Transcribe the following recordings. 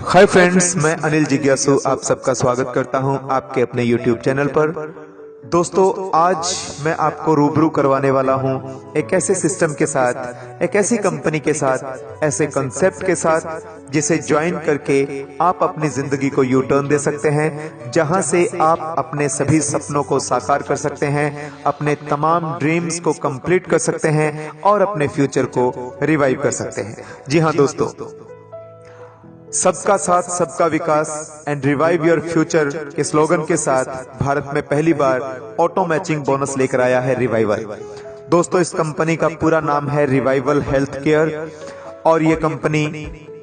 Hi friends, मैं अनिल जिज्ञासु आप सबका स्वागत करता हूं आपके अपने YouTube चैनल पर। दोस्तों, आज मैं आपको रूबरू करवाने वाला हूं एक ऐसे सिस्टम के साथ, एक ऐसी कंपनी के साथ, ऐसे कंसेप्ट के साथ जिसे ज्वाइन करके आप अपनी जिंदगी को यू टर्न दे सकते हैं, जहां से आप अपने सभी सपनों को साकार कर सकते हैं, अपने तमाम ड्रीम्स को कंप्लीट कर सकते हैं और अपने फ्यूचर को रिवाइव कर सकते हैं। जी हाँ दोस्तों, सबका साथ सबका विकास एंड रिवाइव योर फ्यूचर के स्लोगन के साथ भारत में पहली बार ऑटो मैचिंग बोनस लेकर आया है रिवाइवल। दोस्तों, इस कंपनी का पूरा नाम है रिवाइवल हेल्थ केयर और ये कंपनी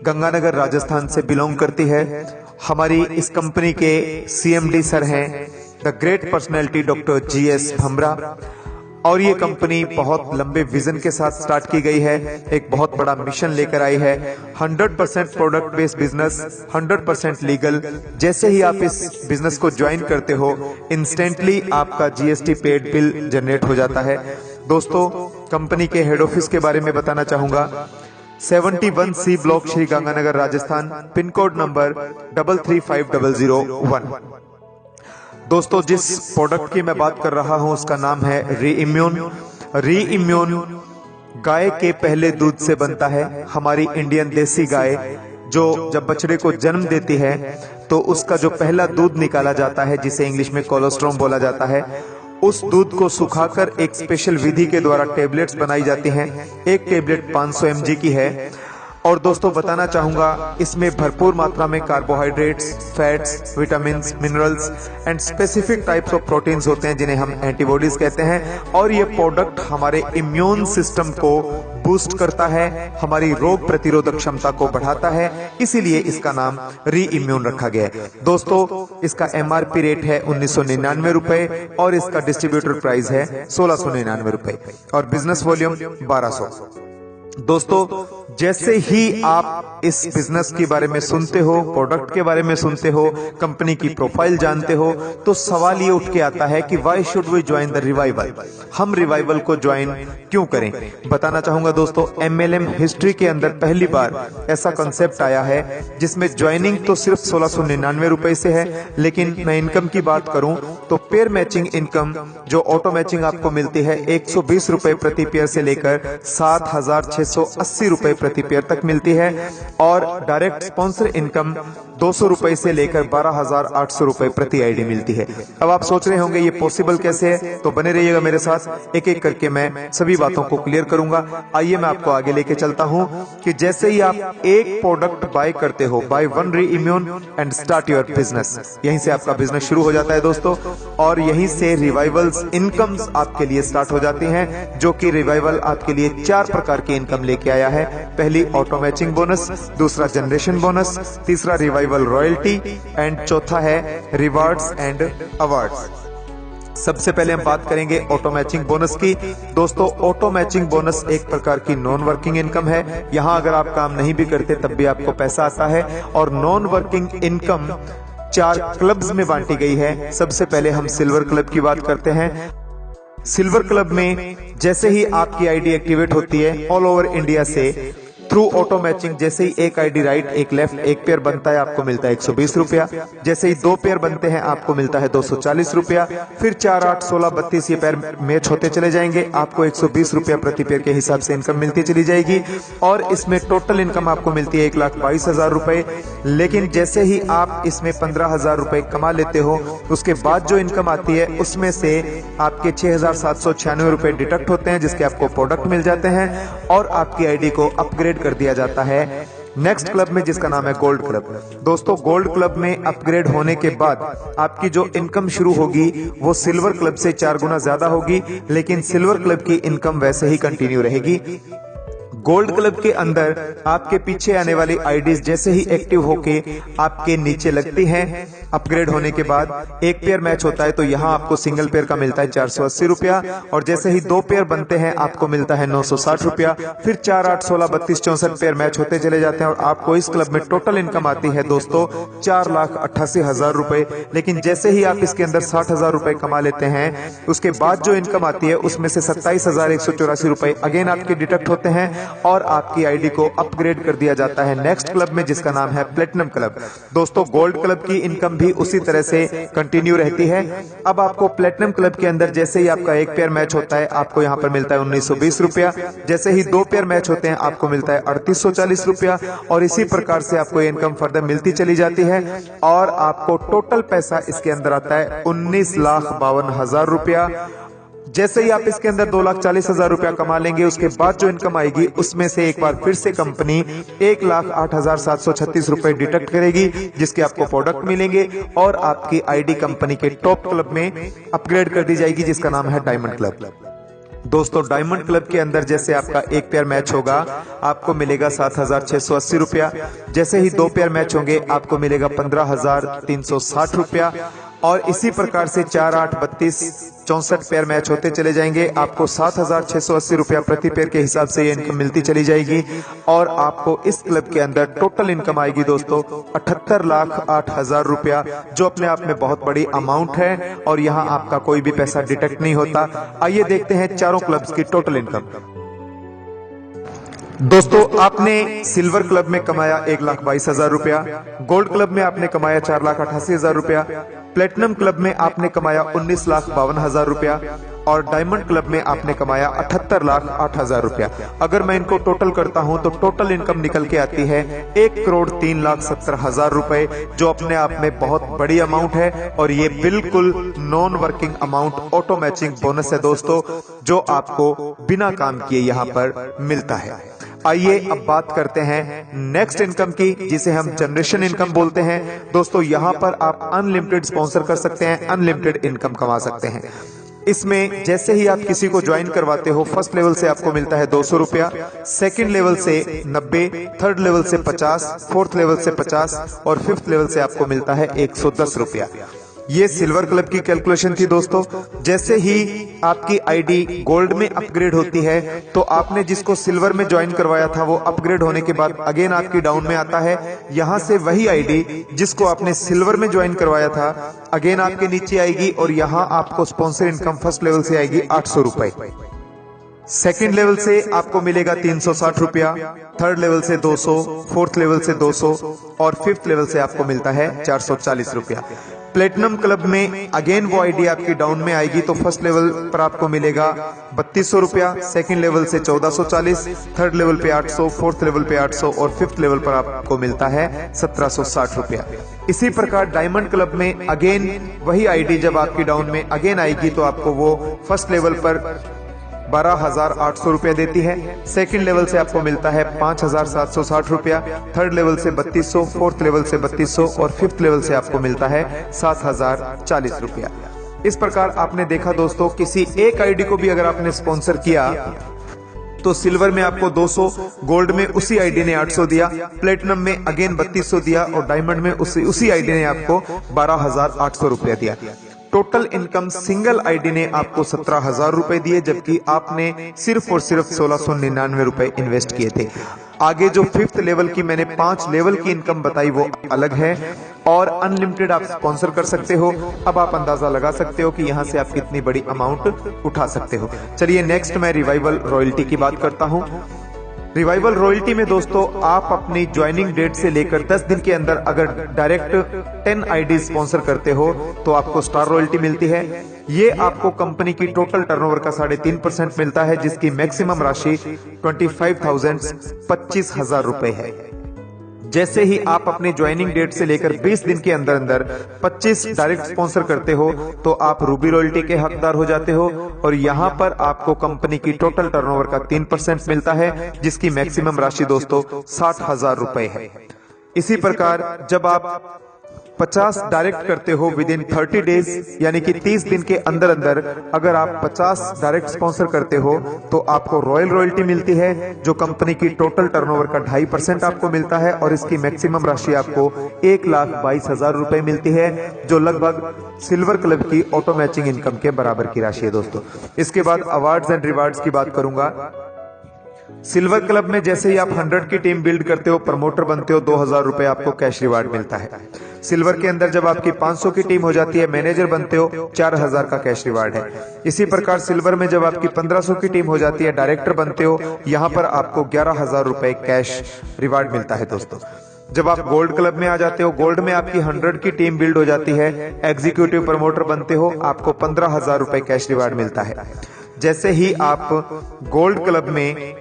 गंगानगर राजस्थान से बिलोंग करती है। हमारी इस कंपनी के CMD सर हैं the great personality doctor GS भमरा और ये कंपनी बहुत लंबे विजन के साथ स्टार्ट की गई है, एक बहुत बड़ा मिशन लेकर आई है। 100% प्रोडक्ट बेस्ड बिजनेस, 100% लीगल। जैसे ही आप इस बिजनेस को ज्वाइन करते हो, इंस्टेंटली आपका GST पेड बिल जनरेट हो जाता है। दोस्तों, कंपनी के हेड ऑफिस के बारे में बताना चाहूंगा। 71C block, Shri Ganganagar Rajasthan, pin code number 335001। दोस्तों, जिस प्रोडक्ट की मैं बात कर रहा हूं उसका नाम है रीइम्यून। रीइम्यून गाय के पहले दूध से बनता है। हमारी इंडियन देसी गाय जो जब बछड़े को जन्म देती है तो उसका जो पहला दूध निकाला जाता है, जिसे इंग्लिश में कोलोस्ट्रॉम बोला जाता है, उस दूध को सुखाकर एक स्पेशल विधि के द्वारा टेबलेट्स बनाई जाती हैं। एक टेबलेट 500 mg की है। और दोस्तों, बताना चाहूंगा इसमें भरपूर मात्रा में carbohydrates, fats, vitamins, minerals and specific types of proteins होते हैं जिन्हें हम एंटीबॉडीज कहते हैं। और ये प्रोडक्ट हमारे इम्यून सिस्टम को बूस्ट करता है, हमारी रोग प्रतिरोधक क्षमता को बढ़ाता है, इसीलिए इसका नाम रीइम्यून रखा गया है। दोस्तों, इसका MRP रेट है 1999 रुपए और इसका डिस्ट्रीब्यूटर प्राइस है 1699 रुपए और बिजनेस वॉल्यूम 1200। दोस्तों, जैसे ही आप इस बिजनेस के बारे में सुनते हो, प्रोडक्ट के बारे में सुनते हो, कंपनी की प्रोफाइल जानते हो, तो सवाल ये उठ के आता है कि why should we join the revival. हम रिवाइवल को ज्वाइन क्यों करें? बताना चाहूंगा दोस्तों, MLM हिस्ट्री के अंदर पहली बार ऐसा कंसेप्ट आया है जिसमें ज्वाइनिंग तो सिर्फ 1699 रुपए से है, लेकिन मैं इनकम की बात करूं तो पेयर मैचिंग इनकम जो ऑटो मैचिंग आपको मिलती है 120 रुपए प्रति पेयर से लेकर 7680 रुपए प्रति पेयर तक मिलती है और डायरेक्ट स्पॉन्सर इनकम 200 रुपए से लेकर 12,800 रुपए प्रति आईडी मिलती है। अब आप सोच रहे होंगे ये पॉसिबल कैसे है, तो बने रहिएगा मेरे साथ, एक एक करके मैं सभी बातों को क्लियर करूंगा। आइए मैं आपको आगे लेके चलता हूं कि जैसे ही आप एक प्रोडक्ट बाय करते हो, buy one Reimmune and start your business, यहीं से आपका बिजनेस शुरू हो जाता है दोस्तों। और यहीं से रिवाइवल्स इनकम्स आपके लिए स्टार्ट हो जाती हैं, जो कि रिवाइवल आपके लिए 4 प्रकार की इनकम लेके आया है। पहली ऑटो मैचिंग बोनस, दूसरा जनरेशन बोनस, तीसरा रिवाइवल रॉयल्टी एंड चौथा है रिवार्ड्स एंड अवार्ड्स। सबसे पहले हम बात करेंगे ऑटो मैचिंग बोनस की। दोस्तों, ऑटो मैचिंग बोनस एक प्रकार की नॉन वर्किंग इनकम है। यहां अगर आप काम नहीं भी करते तब भी आपको पैसा आता है और नॉन वर्किंग इनकम 4 क्लब्स में बांटी गई है। सबसे पहले हम सिल्वर क्लब की बात करते हैं। सिल्वर क्लब में जैसे ही आपकी आईडी एक्टिवेट होती है, ऑल ओवर इंडिया से थ्रू ऑटो मैचिंग, जैसे ही एक आईडी राइट एक लेफ्ट एक पेयर बनता है आपको मिलता है 120 रुपया। जैसे ही 2 पेयर बनते हैं आपको मिलता है 240 रुपया। फिर 4, 8, 16, 32 ये पेयर मैच होते चले जाएंगे, आपको 120 रुपया प्रति पेयर के हिसाब से इनकम मिलती चली जाएगी और इसमें टोटल इनकम आपको मिलती है 1,22,000 रुपए। लेकिन जैसे ही आप इसमें 15,000 रुपए कमा लेते हो, उसके बाद जो इनकम आती है उसमें से आपके 6,796 रुपए डिडक्ट होते हैं, जिसके आपको प्रोडक्ट मिल जाते हैं और आपकी आईडी को अपग्रेड कर दिया जाता है नेक्स्ट क्लब में, जिसका नाम है गोल्ड क्लब। दोस्तों, गोल्ड क्लब में अपग्रेड होने के बाद आपकी जो इनकम शुरू होगी वो सिल्वर क्लब से 4 गुना ज्यादा होगी, लेकिन सिल्वर क्लब की इनकम वैसे ही कंटिन्यू रहेगी। गोल्ड क्लब के अंदर आपके पीछे आने वाली आईडीज जैसे ही एक्टिव होके आपके नीचे लगती हैं, अपग्रेड होने के बाद एक पेयर मैच होता है तो यहाँ आपको सिंगल पेयर का मिलता है 480 रुपया और जैसे ही 2 पेयर बनते हैं आपको मिलता है 960 रुपया। फिर 4, 8, 16, 32, 64 पेयर मैच होते चले जाते हैं और आपको इस क्लब में टोटल इनकम आती है दोस्तों 4,88,000 रुपए। लेकिन जैसे ही आप इसके अंदर 60,000 रुपए कमा लेते हैं, उसके बाद जो इनकम आती है उसमें से 27,184 रुपए अगेन आपके डिडक्ट होते हैं और आपकी आईडी को अपग्रेड कर दिया जाता है नेक्स्ट क्लब में, जिसका नाम है प्लेटिनम क्लब। दोस्तों गोल्ड क्लब की इनकम भी उसी तरह से कंटिन्यू रहती है। अब आपको प्लेटिनम क्लब के अंदर जैसे ही आपका एक पेयर मैच होता है आपको यहाँ पर मिलता है 1920 रुपया, जैसे ही 2 पेयर मैच होते हैं आपको मिलता है 3840 रुपया, और इसी प्रकार से आपको इनकम फर्दर मिलती चली जाती है। और आपको टोटल पैसा इसके अंदर आता है 19,52,000 रुपया। जैसे ही आप इसके अंदर 2,40,000 रुपया कमा लेंगे, उसके बाद जो इनकम आएगी उसमें से एक बार फिर से कंपनी 1,08,736 रुपए डिडक्ट करेगी, जिसके आपको प्रोडक्ट मिलेंगे और आपकी आईडी कंपनी के टॉप क्लब में अपग्रेड कर दी जाएगी, जिसका नाम है डायमंड क्लब। दोस्तों डायमंड क्लब के अंदर जैसे आपका एक पेयर मैच होगा आपको मिलेगा 7,680 रुपया, जैसे ही 2 पेयर मैच होंगे आपको मिलेगा 15,360 रुपया, और इसी प्रकार से 4, 8, 32, 64 पेयर मैच होते चले जाएंगे। आपको 7,680 रुपया प्रति पेयर के हिसाब से ये इनकम मिलती चली जाएगी, और आपको इस क्लब के अंदर टोटल इनकम आएगी दोस्तों 78,08,000 रुपया, जो अपने आप में बहुत बड़ी अमाउंट है, और यहाँ आपका कोई भी पैसा डिडक्ट नहीं होता। आइए देखते हैं चारों क्लब्स की टोटल इनकम। दोस्तों आपने सिल्वर क्लब में कमाया 1,22,000 रुपया, गोल्ड क्लब में आपने कमाया 4,88,000 रुपया, प्लेटिनम क्लब में आपने कमाया 19,52,000 रुपया, और डायमंड क्लब में आपने कमाया 78,08,000 रुपया। अगर मैं इनको टोटल करता हूं तो टोटल इनकम निकल के आती है 1,03,70,000 रुपए, जो अपने आप में बहुत बड़ी अमाउंट है, और ये बिल्कुल non working amount auto matching bonus है दोस्तों, जो आपको बिना काम किए यहाँ पर मिलता है। आइए अब बात करते हैं नेक्स्ट इनकम की, जिसे हम जनरेशन इनकम बोलते हैं। दोस्तों यहाँ पर आप अनलिमिटेड स्पॉन्सर कर सकते हैं, अनलिमिटेड इनकम कमा सकते हैं। इसमें जैसे ही आप किसी को ज्वाइन करवाते हो, फर्स्ट लेवल से आपको मिलता है 200 रुपया, सेकंड लेवल से 90, थर्ड लेवल से 50, फोर्थ लेवल से 50, और फिफ्थ लेवल से आपको मिलता है 110 रुपया। ये सिल्वर क्लब की कैलकुलेशन थी दोस्तों। जैसे ही आपकी आईडी गोल्ड में अपग्रेड होती है तो आपने जिसको सिल्वर में ज्वाइन करवाया था वो अपग्रेड होने के बाद अगेन आपकी डाउन में आता है। यहां से वही आईडी जिसको आपने सिल्वर में ज्वाइन करवाया था अगेन आपके नीचे आएगी, और यहां आपको स्पॉन्सर इनकम फर्स्ट लेवल से आएगी 800 रुपए, सेकेंड लेवल से आपको मिलेगा 360 रुपया, थर्ड लेवल से 200, फोर्थ लेवल से 200, और फिफ्थ लेवल से आपको मिलता है 440 रुपया। प्लेटिनम क्लब में अगेन वो आईडी आपकी डाउन में आएगी, तो फर्स्ट लेवल पर आपको मिलेगा 3200 रुपया, सेकेंड लेवल से 1440, थर्ड लेवल पे 800, फोर्थ लेवल पे 800, और फिफ्थ लेवल पर आपको मिलता है 1760 रुपया। इसी प्रकार डायमंड क्लब में अगेन वही आईडी जब आपकी डाउन में अगेन आएगी तो आपको वो फर्स्ट लेवल पर 12,800 रुपया देती है, सेकंड लेवल से आपको मिलता है 5,760 रुपया, थर्ड लेवल से 3200, फोर्थ लेवल से 3200, और फिफ्थ लेवल से आपको मिलता है 7,040 रुपया। इस प्रकार आपने देखा दोस्तों, किसी एक आईडी को भी अगर आपने स्पॉन्सर किया तो सिल्वर में आपको 200, गोल्ड में उसी आईडी ने 800 दिया, प्लेटिनम में अगेन 3200 दिया, और डायमंड में उसी आईडी ने आपको 12,800 रुपया दिया। टोटल इनकम सिंगल आईडी ने आपको 17,000 रुपए दिए, जबकि आपने सिर्फ और सिर्फ 1,699 रुपए इन्वेस्ट किए थे। आगे जो फिफ्थ लेवल की मैंने 5 लेवल की इनकम बताई वो अलग है, और अनलिमिटेड आप स्पॉन्सर कर सकते हो। अब आप अंदाजा लगा सकते हो कि यहाँ से आप कितनी बड़ी अमाउंट उठा सकते हो। चलिए नेक्स्ट मैं रिवाइवल रॉयल्टी की बात करता हूँ। रिवाइवल रॉयल्टी में दोस्तों आप अपनी ज्वाइनिंग डेट से लेकर 10 दिन के अंदर अगर डायरेक्ट 10 आईडी स्पॉन्सर करते हो तो आपको स्टार रॉयल्टी मिलती है। ये आपको कंपनी की टोटल टर्नओवर का 3.5% मिलता है, जिसकी मैक्सिमम राशि 25,000 रुपए है। जैसे ही आप अपने ज्वाइनिंग डेट से लेकर 20 दिन के अंदर अंदर 25 डायरेक्ट स्पॉन्सर करते हो तो आप रूबी रॉयल्टी के हकदार हो जाते हो, और यहाँ पर आपको कंपनी की टोटल टर्नओवर का 3% मिलता है, जिसकी मैक्सिमम राशि दोस्तों 60,000 रुपए है। इसी प्रकार जब आप 50 डायरेक्ट करते हो विद इन 30 डेज, यानी कि 30 दिन के अंदर अंदर अगर आप 50 डायरेक्ट स्पॉन्सर करते हो तो आपको रॉयल रॉयल्टी मिलती है, जो कंपनी की टोटल टर्नओवर का 2.5% आपको मिलता है, और इसकी मैक्सिमम राशि आपको 1,22,000 रुपए मिलती है, जो लगभग सिल्वर क्लब की ऑटो मैचिंग इनकम के बराबर की राशि है दोस्तों। इसके बाद अवार्ड्स एंड रिवार्ड्स की बात करूंगा। सिल्वर क्लब में जैसे ही आप 100 की टीम बिल्ड करते हो, प्रमोटर बनते हो, 2000 रुपए आपको कैश रिवार्ड मिलता है। सिल्वर के अंदर जब आपकी 500 की टीम हो जाती है, मैनेजर बनते हो, 4000 का कैश रिवार्ड है। इसी प्रकार सिल्वर में जब आपकी 1500 की टीम हो जाती है, डायरेक्टर बनते हो, यहां पर आपको 11000 रुपए कैश रिवार्ड मिलता है दोस्तों। जब आप गोल्ड क्लब में आ जाते हो, गोल्ड में आपकी 100 की टीम बिल्ड हो जाती है, एग्जीक्यूटिव प्रमोटर बनते हो, आपको 15000 रुपए कैश रिवार्ड मिलता है। जैसे ही आप गोल्ड क्लब में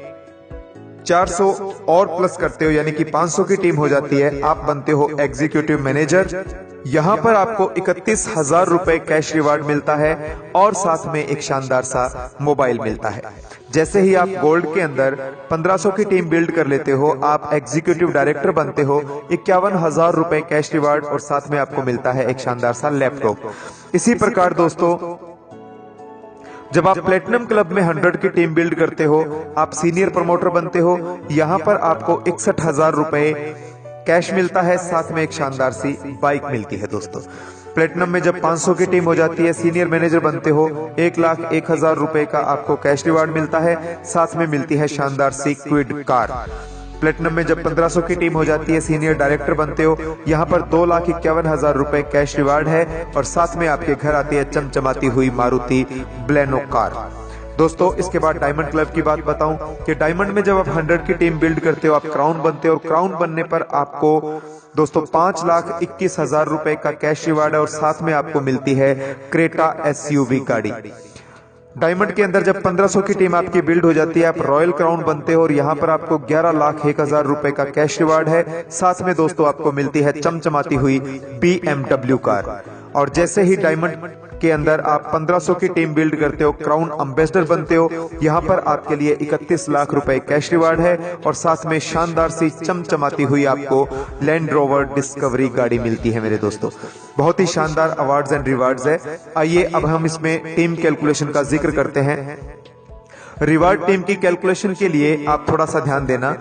400 और प्लस करते हो, यानी कि 500 की टीम हो जाती है, आप बनते हो एग्जीक्यूटिव मैनेजर। यहां पर आपको 31,000 रुपए कैश रिवार्ड मिलता है और साथ में एक शानदार सा मोबाइल मिलता है। जैसे ही आप गोल्ड के अंदर 1500 की टीम बिल्ड कर लेते हो, आप एग्जीक्यूटिव डायरेक्टर बनते हो, 51,000 रुपए कैश रिवार्ड और साथ में आपको मिलता है एक शानदार सा लैपटॉप। इसी प्रकार दोस्तों, जब आप प्लेटिनम क्लब में 100 की टीम बिल्ड करते हो, आप सीनियर प्रमोटर बनते हो, यहां पर आपको 61,000 रुपए कैश मिलता है, साथ में एक शानदार सी बाइक मिलती है दोस्तों। प्लेटिनम में जब 500 की टीम हो जाती है, सीनियर मैनेजर बनते हो, 1,01,000 रुपए का आपको कैश रिवार्ड मिलता है, साथ में मिलती है शानदार सी क्विड कार। प्लेटिनम में जब 1500 की टीम हो जाती है, सीनियर डायरेक्टर बनते हो, यहां पर 2,51,000 रुपए कैश रिवार्ड है और साथ में आपके घर आती है चमचमाती हुई मारुति बलेनो कार। दोस्तों, इसके बाद डायमंड क्लब की बात बताऊं कि डायमंड में जब आप 100 की टीम बिल्ड करते हो, आप क्राउन बनते हो और क्राउन बनने पर आपको दोस्तों 5,21,000 रुपए का कैश रिवार्ड है और साथ में आपको मिलती है क्रेटा SUV गाड़ी। डायमंड के अंदर जब 1500 की टीम आपकी बिल्ड हो जाती है, आप रॉयल क्राउन बनते हो और यहाँ पर आपको 11,01,000 रुपए का कैश रिवार्ड है, साथ में दोस्तों आपको मिलती है चमचमाती हुई BMW कार। और जैसे ही डायमंड के अंदर आप 1500 की टीम बिल्ड करते हो, क्राउन एम्बेसडर बनते हो, यहाँ पर आपके लिए 31 लाख रुपए कैश रिवार्ड है और साथ में शानदार सी चमचमाती हुई आपको लैंड रोवर डिस्कवरी गाड़ी मिलती है मेरे दोस्तों। बहुत ही शानदार अवार्ड्स एंड रिवार्ड्स है। आइए अब हम इसमें टीम कैलकुलेशन का जिक्र करते हैं। रिवार्ड टीम की कैलकुलेशन के लिए आप थोड़ा सा ध्यान देना।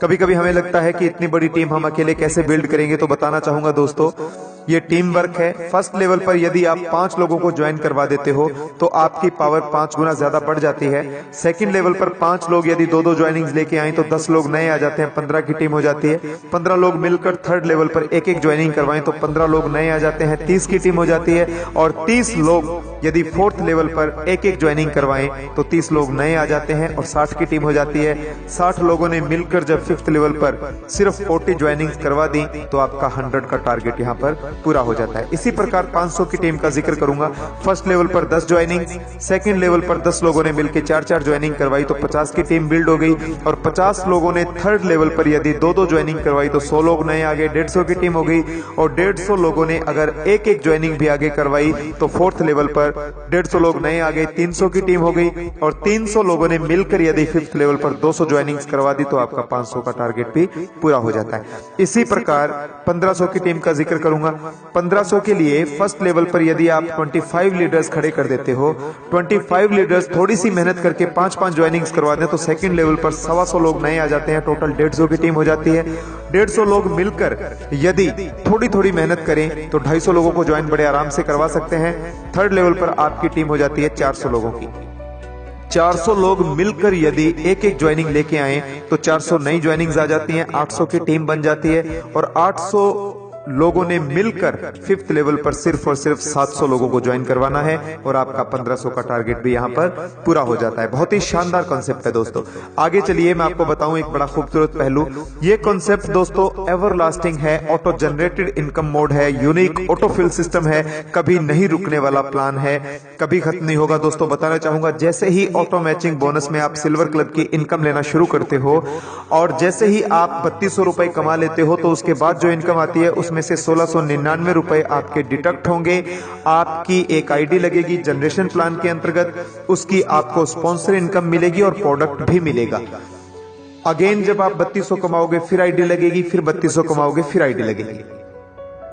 कभी कभी हमें लगता है कि इतनी बड़ी टीम हम अकेले कैसे बिल्ड करेंगे, तो बताना चाहूंगा दोस्तों, ये टीम वर्क है। फर्स्ट लेवल पर यदि आप 5 लोगों को ज्वाइन करवा देते हो तो आपकी पावर 5 गुना ज्यादा बढ़ जाती है। सेकंड लेवल पर 5 लोग यदि 2-2 ज्वाइनिंग्स लेके आए तो 10 लोग नए आ जाते हैं, 15 की टीम हो जाती है। 15 लोग मिलकर थर्ड लेवल पर एक-एक ज्वाइनिंग करवाएं तो 15 लोग नए आ जाते हैं, 30 की टीम हो जाती है। और 30 लोग यदि फोर्थ लेवल पर एक-एक ज्वाइनिंग करवाएं तो 30 लोग नए आ जाते हैं और 60 की टीम हो जाती है। 60 लोगों ने मिलकर जब 5th लेवल पर सिर्फ 40 ज्वाइनिंग्स करवा दी तो आपका 100 का टारगेट यहाँ पर पूरा हो जाता है। इसी प्रकार 500 की टीम का जिक्र करूंगा। फर्स्ट लेवल पर 10 ज्वाइनिंग, सेकंड लेवल पर 10 लोगों ने मिलकर 4-4 ज्वाइनिंग करवाई तो 50 की टीम बिल्ड हो गई। और 50 लोगों ने थर्ड लेवल पर यदि 2-2 ज्वाइनिंग करवाई तो 100 लोग नए आ गए, 150 की टीम हो गई। और 150 लोगों ने अगर एक-एक ज्वाइनिंग भी आगे करवाई तो फोर्थ लेवल पर 150 लोग नए आ गए, 300 की टीम हो गई। और 300 लोगों ने मिलकर यदि 5th लेवल पर 200 ज्वाइनिंग्स करवा दी तो आपका 500 का टारगेट भी पूरा हो जाता है। इसी प्रकार 1500 की टीम का जिक्र करूंगा। 1500 के लिए फर्स्ट लेवल पर यदि आप 25 लीडर्स खड़े कर देते हो, 25 लीडर्स थोड़ी सी मेहनत करके 5-5 ज्वाइनिंग्स करवा दें तो सेकंड लेवल पर 125 लोग नए आ जाते हैं, टोटल 150 की टीम हो जाती है। 150 लोग मिलकर यदि थोड़ी मेहनत करें तो 250 लोगों को ज्वाइन बड़े आराम से करवा सकते हैं। थर्ड लेवल पर आपकी टीम हो जाती है 400 लोगों की। 400 लोग मिलकर यदि एक-एक ज्वाइनिंग लेके आए तो 400 नई ज्वाइनिंग्स आ जाती हैं, 800 की टीम बन जाती है। और 800 लोगों ने मिलकर 5th लेवल पर सिर्फ और सिर्फ 700 लोगों को ज्वाइन करवाना है और आपका 1500 का टारगेट भी यहां पर पूरा हो जाता है। बहुत ही शानदार कॉन्सेप्ट है दोस्तों। आगे चलिए मैं आपको बताऊं एक बड़ा खूबसूरत पहलू। ये कॉन्सेप्ट दोस्तों एवरलास्टिंग है, ऑटो जनरेटेड इनकम मोड है, यूनिक ऑटोफिल सिस्टम है, कभी नहीं रुकने वाला प्लान है, कभी खत्म नहीं होगा। दोस्तों बताना चाहूंगा, जैसे ही ऑटो मैचिंग बोनस में आप सिल्वर क्लब की इनकम लेना शुरू करते हो और जैसे ही आप 3200 रुपए कमा लेते हो तो उसके बाद जो इनकम आती है उसमें से 1699 रुपए आपके डिडक्ट होंगे। आपकी एक आईडी लगेगी जनरेशन प्लान के अंतर्गत, उसकी आपको स्पॉन्सर इनकम मिलेगी और प्रोडक्ट भी मिलेगा। अगेन जब आप 3200 कमाओगे फिर आईडी लगेगी, फिर 3200 कमाओगे फिर आईडी लगेगी।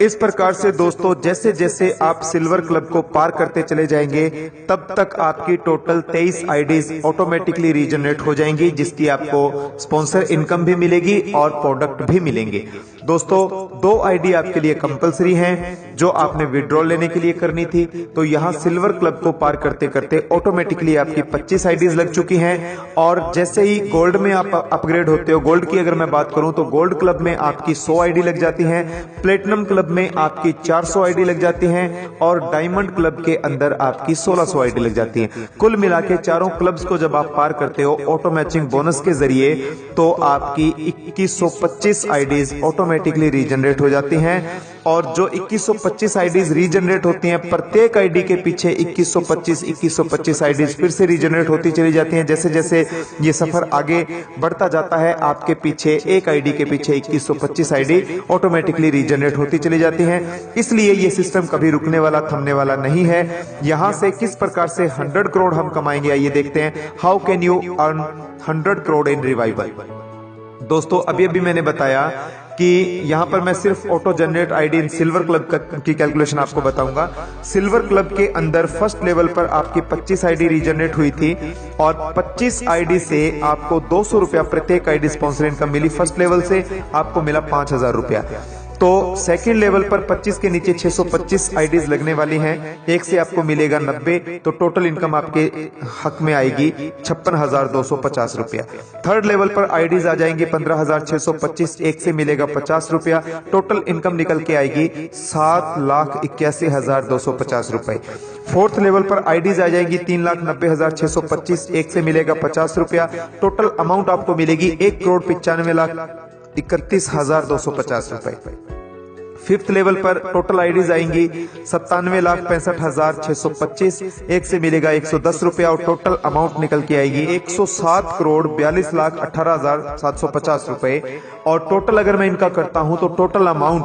इस प्रकार से दोस्तों जैसे जैसे आप सिल्वर क्लब को पार करते चले जाएंगे तब तक आपकी टोटल 23 आईडीज ऑटोमेटिकली रीजनरेट हो जाएंगी, जिसकी आपको स्पॉन्सर इनकम भी मिलेगी और प्रोडक्ट भी मिलेंगे। दोस्तों 2 आईडी आपके लिए कंपलसरी हैं जो आपने विड्रॉल लेने के लिए करनी थी। तो यहां सिल्वर क्लब को पार करते करते ऑटोमेटिकली आपकी 25 आईडीज लग चुकी हैं और जैसे ही गोल्ड में आप अपग्रेड होते हो, गोल्ड की अगर मैं बात करूं तो गोल्ड क्लब में आपकी 100 आईडी लग जाती हैं, प्लेटिनम क्लब में आपकी 400 आईडी लग जाती हैं और डायमंड क्लब के अंदर आपकी 1600 आईडी लग जाती हैं। कुल मिला के चारों क्लब्स को जब आप पार करते हो ऑटो मैचिंग बोनस के जरिए तो आपकी 2125 आईडीज ऑटोमेटिकली रीजनरेट हो जाती हैं और जो 2125 आईडीज रीजनरेट होती हैं प्रत्येक आईडी के पीछे 2125 आईडीज फिर से रीजनरेट होती चली जाती हैं। जैसे जैसे ये सफर आगे बढ़ता जाता है आपके पीछे एक आईडी के पीछे 2125 आईडी ऑटोमेटिकली रीजनरेट होती चली जाती हैं। इसलिए ये सिस्टम कभी रुकने वाला थमने वाला नहीं है। यहां से किस प्रकार से 100 करोड़ हम कमाएंगे आइए देखते हैं। How can you earn 100 crore in revival. दोस्तों अभी मैंने बताया कि यहां पर मैं सिर्फ ऑटो जनरेट आईडी इन सिल्वर क्लब की कैलकुलेशन आपको बताऊंगा। सिल्वर क्लब के अंदर फर्स्ट लेवल पर आपकी 25 आईडी रीजनरेट हुई थी और 25 आईडी से आपको 200 रुपया प्रत्येक आईडी स्पॉन्सर इनकम मिली। फर्स्ट लेवल से आपको मिला 5000 रुपया। तो सेकंड लेवल पर 25 के नीचे 625 आईडीज लगने वाली हैं, एक से आपको मिलेगा 90, तो टोटल इनकम आपके हक में आएगी 56,250 रुपया। थर्ड लेवल पर आईडीज आ जाएंगे 15,625, एक से मिलेगा 50 रुपया, टोटल इनकम निकल के आएगी 7,81,250 रुपए। फोर्थ लेवल पर आईडीज आ जाएंगी 3,90,625, एक से मिलेगा 50 रुपया, टोटल अमाउंट आपको मिलेगी 1,95,31,250 रुपए। फिफ्थ लेवल पर टोटल आईडीज आएंगी 97,65,625, एक से मिलेगा 110 रुपया और टोटल अमाउंट निकल के आएगी 107,42,18,750 रुपए। और टोटल अगर मैं इनका करता हूं तो टोटल अमाउंट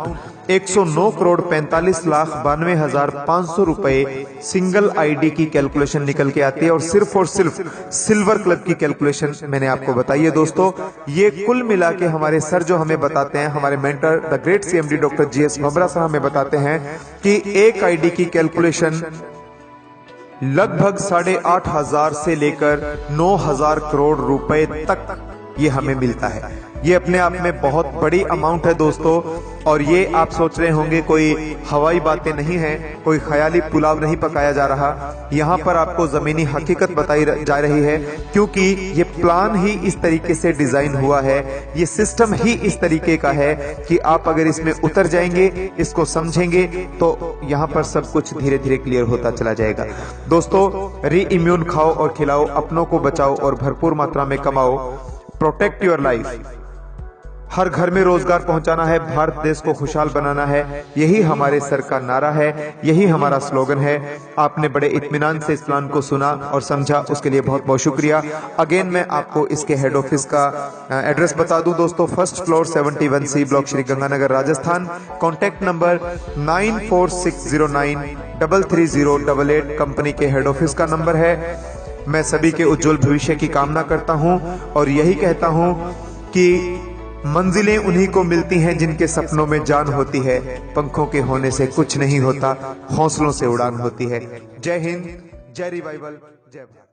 109,45,92,500 रुपए सिंगल आईडी की कैलकुलेशन निकल के आती है और सिर्फ सिल्वर क्लब की कैलकुलेशन मैंने आपको बताई है। दोस्तों ये कुल मिला के हमारे सर जो हमें बताते हैं, हमारे mentor the great CMD doctor GS Bhabra sir हमें बताते हैं कि एक आईडी की कैलकुलेशन लगभग 8,500 से लेकर 9,000 करोड़ रुपए तक ये हमें मिलता है। ये अपने आप में बहुत बड़ी अमाउंट है दोस्तों। और ये आप सोच रहे होंगे कोई हवाई बातें नहीं है, कोई ख्याली पुलाव नहीं पकाया जा रहा। यहाँ पर आपको जमीनी हकीकत बताई जा रही है, क्योंकि ये प्लान ही इस तरीके से डिजाइन हुआ है, ये सिस्टम ही इस तरीके का है कि आप अगर इसमें उतर जाएंगे, इसको समझेंगे तो यहाँ पर सब कुछ धीरे धीरे क्लियर होता चला जाएगा। दोस्तों री इम्यून खाओ और खिलाओ, अपनों को बचाओ और भरपूर मात्रा में कमाओ। Protect your life. हर घर में रोजगार पहुंचाना है, भारत देश को खुशहाल बनाना है, यही हमारे सर का नारा है, यही हमारा स्लोगन है। आपने बड़े इत्मीनान से इस प्लान को सुना और समझा, उसके लिए बहुत बहुत शुक्रिया। अगेन मैं आपको इसके हेड ऑफिस का एड्रेस बता दूं दोस्तों, first floor 71C block Shri Ganganagar Rajasthan. Contact number 9460933088 company के हेड ऑफिस का नंबर है। मैं सभी के उज्जवल भविष्य की कामना करता हूं और यही कहता हूं कि मंजिलें उन्हीं को मिलती हैं जिनके सपनों में जान होती है। पंखों के होने से कुछ नहीं होता, हौसलों से उड़ान होती है। जय हिंद, जय रिवाइवल, जय भारत।